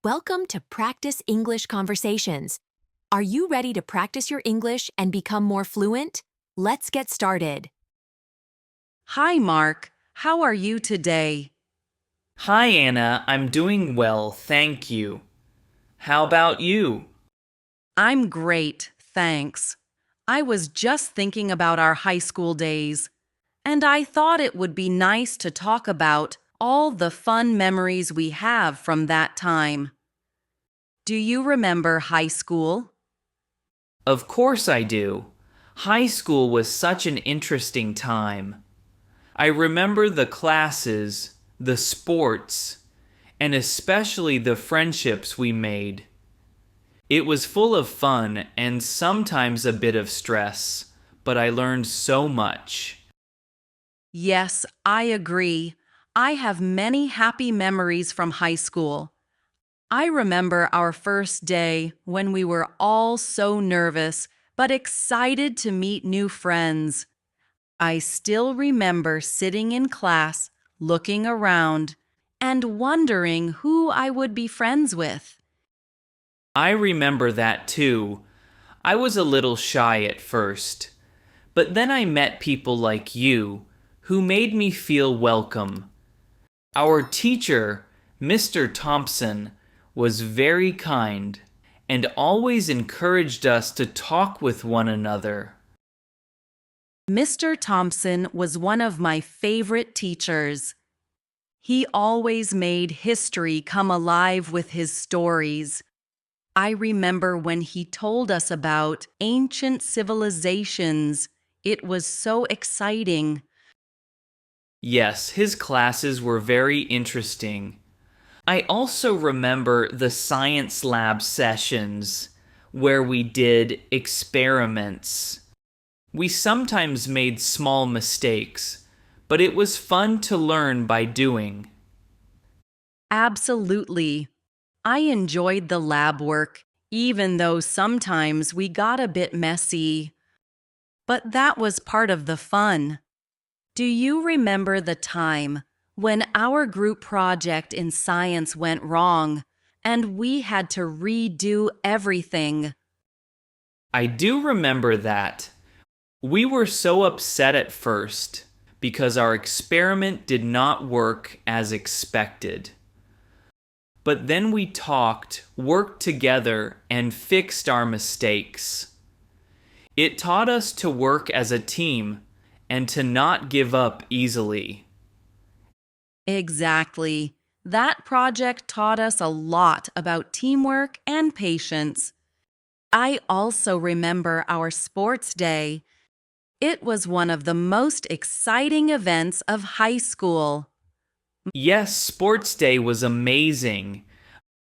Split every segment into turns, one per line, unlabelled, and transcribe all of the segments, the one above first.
Welcome to Practice English Conversations. Are you ready to practice your English and become more fluent? Let's get started.
Hi, Mark. How are you today?
Hi, Anna. I'm doing well, thank you. How about you?
I'm great, thanks. I was just thinking about our high school days, and I thought it would be nice to talk about all the fun memories we have from that time. Do you remember high school?
Of course I do. High school was such an interesting time. I remember the classes, the sports, and especially the friendships we made. It was full of fun and sometimes a bit of stress, but I learned so much.
Yes, I agree. I have many happy memories from high school. I remember our first day when we were all so nervous but excited to meet new friends. I still remember sitting in class, looking around, and wondering who I would be friends with.
I remember that too. I was a little shy at first, but then I met people like you who made me feel welcome. Our teacher, Mr. Thompson, was very kind and always encouraged us to talk with one another.
Mr. Thompson was one of my favorite teachers. He always made history come alive with his stories. I remember when he told us about ancient civilizations. It was so exciting.
Yes, his classes were very interesting. I also remember the science lab sessions where we did experiments. We sometimes made small mistakes, but it was fun to learn by doing.
Absolutely. I enjoyed the lab work, even though sometimes we got a bit messy. But that was part of the fun. Do you remember the time when our group project in science went wrong and we had to redo everything?
I do remember that. We were so upset at first because our experiment did not work as expected. But then we talked, worked together, and fixed our mistakes. It taught us to work as a team and to not give up easily.
Exactly. That project taught us a lot about teamwork and patience. I also remember our sports day. It was one of the most exciting events of high school.
Yes, sports day was amazing.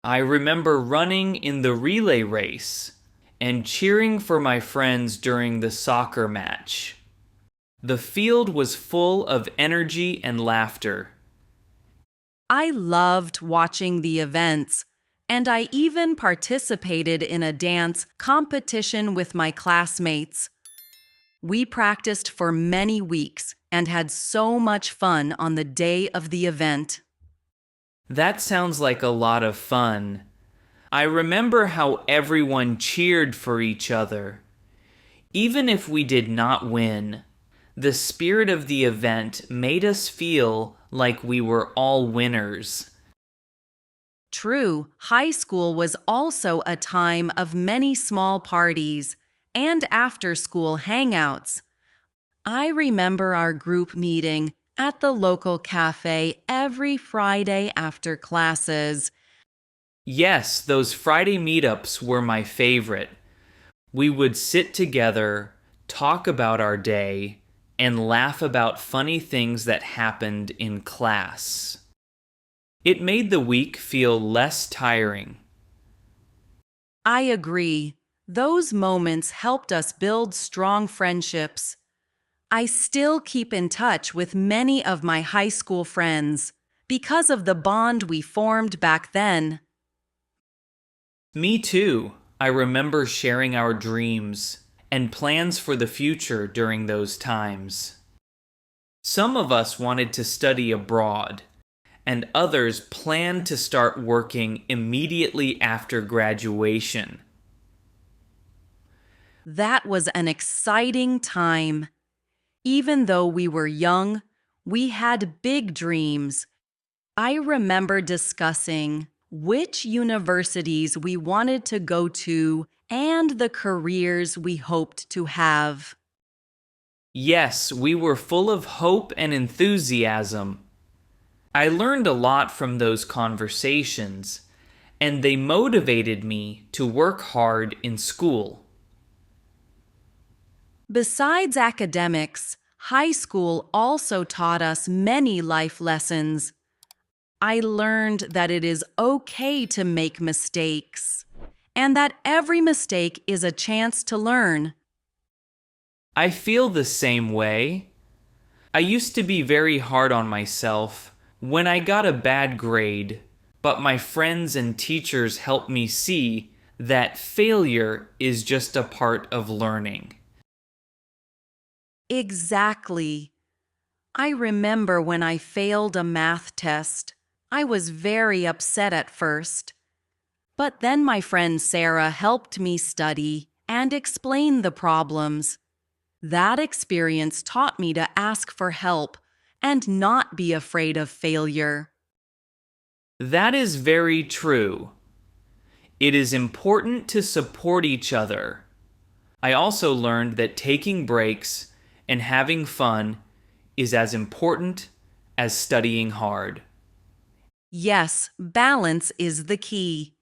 I remember running in the relay race and cheering for my friends during the soccer match. The field was full of energy and laughter.
I loved watching the events, and I even participated in a dance competition with my classmates. We practiced for many weeks and had so much fun on the day of the event.
That sounds like a lot of fun. I remember how everyone cheered for each other. Even if we did not win, the spirit of the event made us feel like we were all winners.
True, high school was also a time of many small parties and after-school hangouts. I remember our group meeting at the local cafe every Friday after classes.
Yes, those Friday meetups were my favorite. We would sit together, talk about our day, and laugh about funny things that happened in class. It made the week feel less tiring.
I agree. Those moments helped us build strong friendships. I still keep in touch with many of my high school friends because of the bond we formed back then.
Me too. I remember sharing our dreams and plans for the future during those times. Some of us wanted to study abroad, and others planned to start working immediately after graduation.
That was an exciting time. Even though we were young, we had big dreams. I remember discussing which universities we wanted to go to and the careers we hoped to have.
Yes, we were full of hope and enthusiasm. I learned a lot from those conversations, and they motivated me to work hard in school.
Besides academics, high school also taught us many life lessons. I learned that it is okay to make mistakes, and that every mistake is a chance to learn.
I feel the same way. I used to be very hard on myself when I got a bad grade, but my friends and teachers helped me see that failure is just a part of learning.
Exactly. I remember when I failed a math test. I was very upset at first. But then my friend Sarah helped me study and explain the problems. That experience taught me to ask for help and not be afraid of failure.
That is very true. It is important to support each other. I also learned that taking breaks and having fun is as important as studying hard.
Yes, balance is the key.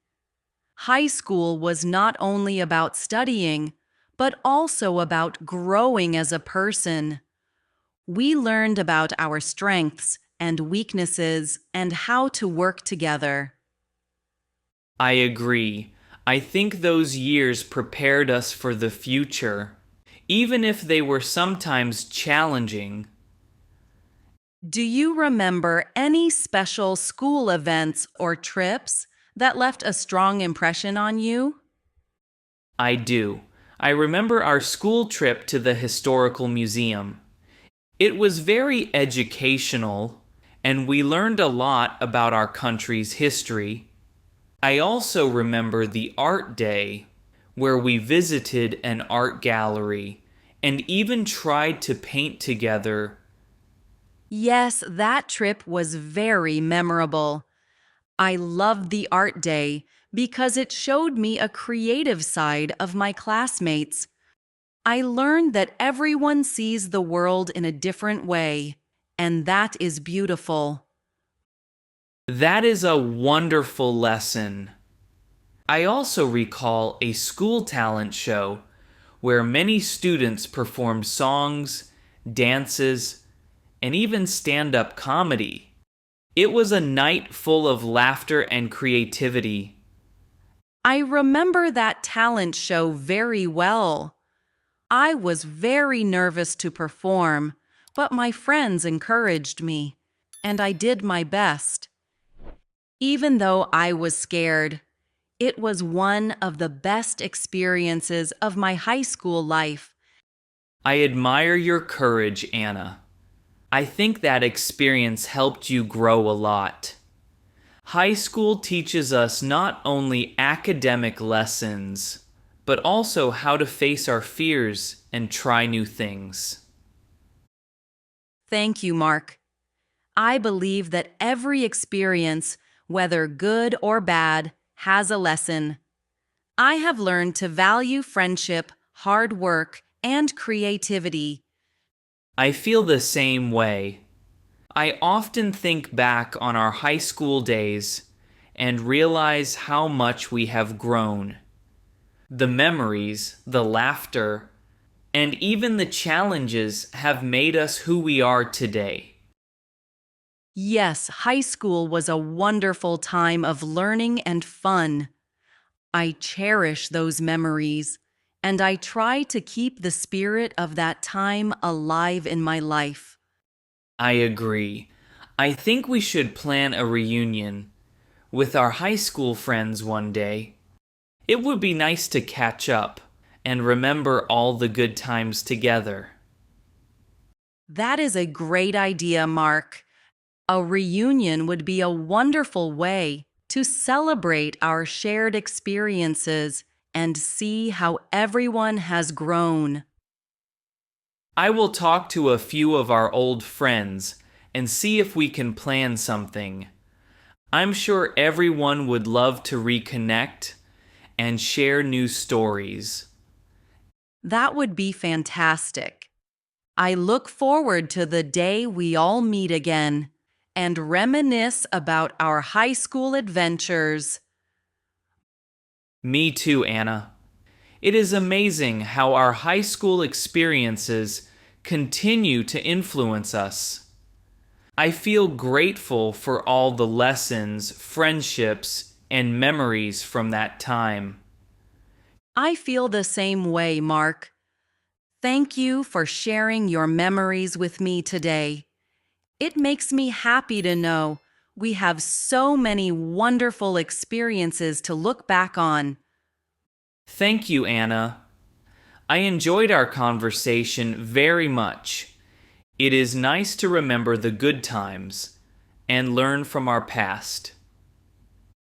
High school was not only about studying, but also about growing as a person. We learned about our strengths and weaknesses and how to work together.
I agree. I think those years prepared us for the future, even if they were sometimes challenging.
Do you remember any special school events or trips that left a strong impression on you?
I do. I remember our school trip to the historical museum. It was very educational, and we learned a lot about our country's history. I also remember the art day, where we visited an art gallery and even tried to paint together.
Yes, that trip was very memorable. I loved the art day because it showed me a creative side of my classmates. I learned that everyone sees the world in a different way, and that is beautiful.
That is a wonderful lesson. I also recall a school talent show where many students performed songs, dances, and even stand-up comedy. It was a night full of laughter and creativity.
I remember that talent show very well. I was very nervous to perform, but my friends encouraged me, and I did my best. Even though I was scared, it was one of the best experiences of my high school life.
I admire your courage, Anna. I think that experience helped you grow a lot. High school teaches us not only academic lessons, but also how to face our fears and try new things.
Thank you, Mark. I believe that every experience, whether good or bad, has a lesson. I have learned to value friendship, hard work, and creativity.
I feel the same way. I often think back on our high school days and realize how much we have grown. The memories, the laughter, and even the challenges have made us who we are today.
Yes, high school was a wonderful time of learning and fun. I cherish those memories, and I try to keep the spirit of that time alive in my life.
I agree. I think we should plan a reunion with our high school friends one day. It would be nice to catch up and remember all the good times together.
That is a great idea, Mark. A reunion would be a wonderful way to celebrate our shared experiences and see how everyone has grown.
I will talk to a few of our old friends and see if we can plan something. I'm sure everyone would love to reconnect and share new stories.
That would be fantastic. I look forward to the day we all meet again and reminisce about our high school adventures.
Me too, Anna. It is amazing how our high school experiences continue to influence us. I feel grateful for all the lessons, friendships, and memories from that time.
I feel the same way, Mark. Thank you for sharing your memories with me today. It makes me happy to know we have so many wonderful experiences to look back on.
Thank you, Anna. I enjoyed our conversation very much. It is nice to remember the good times and learn from our past.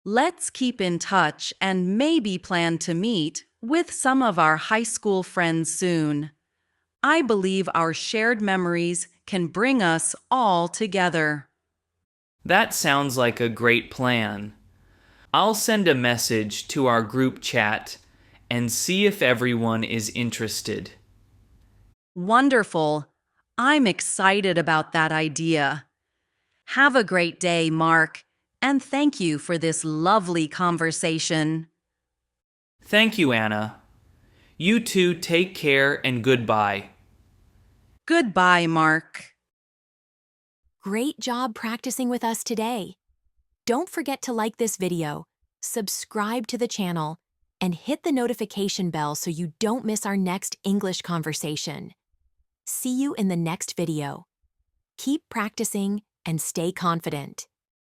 Let's keep in touch and maybe plan to meet with some of our high school friends soon. I believe our shared memories can bring us all together.
That sounds like a great plan. I'll send a message to our group chat and see if everyone is interested.
Wonderful. I'm excited about that idea. Have a great day, Mark, and thank you for this lovely conversation.
Thank you, Anna. You too take care and goodbye.
Goodbye, Mark.
Great job practicing with us today. Don't forget to like this video, subscribe to the channel, and hit the notification bell so you don't miss our next English conversation. See you in the next video. Keep practicing and stay confident.